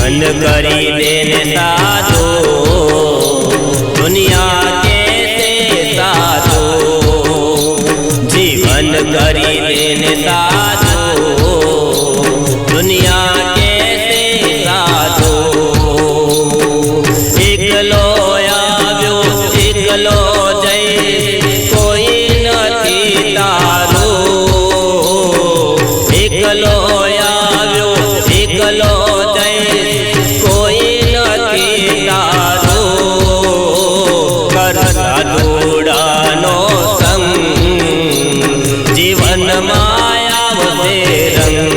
जीवन करी देने साधो दुनिया कैसे साधो, जीवन करी देने साधो दुनिया कैसे साधो। एकलो आव्यो एकलो जय कोई नथी तारो, एकलो आव्यो एकलो जय कोई नथी तारो। कर साधुडानो संग जीवन माया आवशे रंग,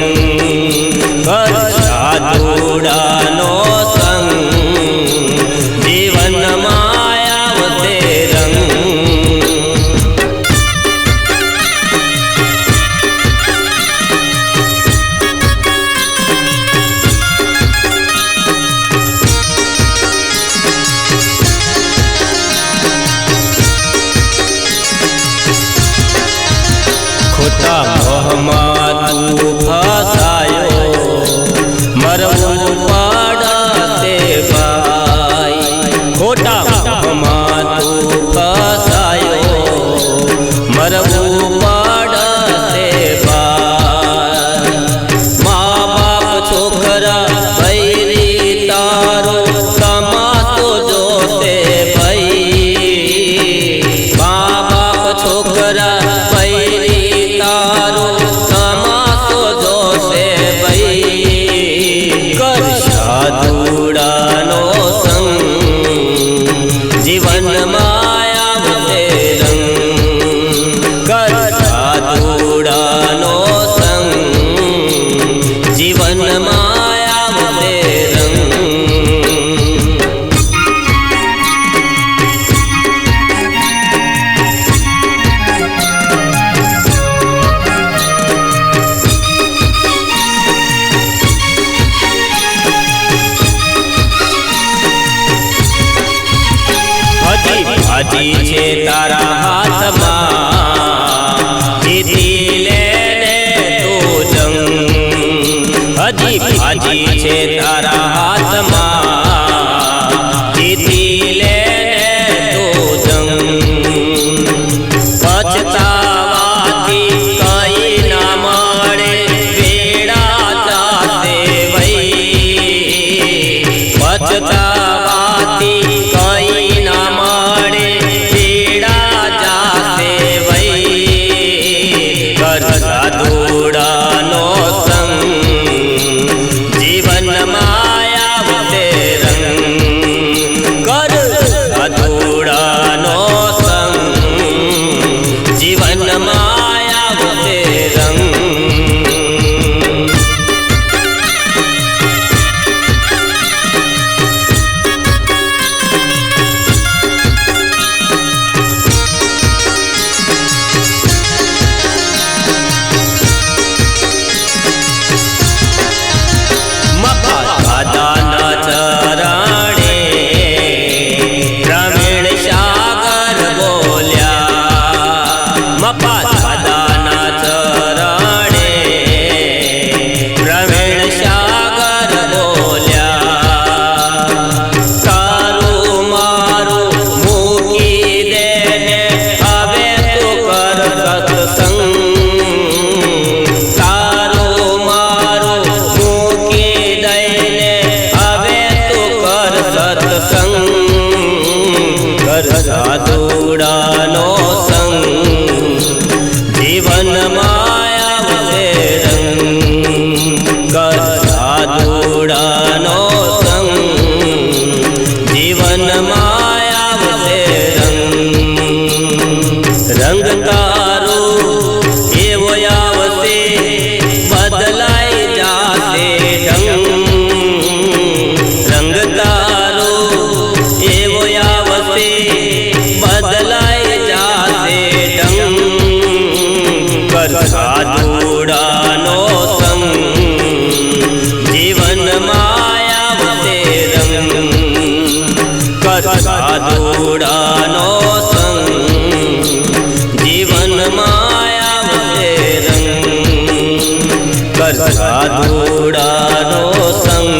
कर साधुडानो संग जीवन माया आवशे रंग। खोटा मोहम्मद फसायो मरवू पड़ते भाई, खोटा मोहम्मद फसायो मरवू पड़ते भाई। माँ बाप छोकरा बैरी तारो तमाशो जोते भाई, माँ बाप छोकरा बैरी तारो तमाशो जोसे भाई। कर साधुडानो संग जीवन माया आवशे रंग, कर साधुडानो संग जीवन माया आवशे रंग। हजी छे तारा हाथ में जीती लेने तू जंग, हजी छे तारा हाथ में जीती लेने तू जंग। पछतावाथी कई ना मळे बेड़ा जाते वही, पछतावाथी कई ना मळे बेड़ा जाते वही। कर साधुडानो संग जीवन माया आवशे रंग, कर साधुडानो संग जीवन माया आवशे रंग। साधुडानो संग जीवन माया आवशे रंग, कर साधुडानो संग जीवन माया आवशे रंग। रंग तारो एवो आवशे बदलाई जाते ढंग, रंग तारो एवो आवशे बदलाई जाते ढंग। कर साधुडानो संग जीवन माया आवशे रंग, कर साधुडानो संग जीवन माया आवशे रंग, कर साधुडानो संग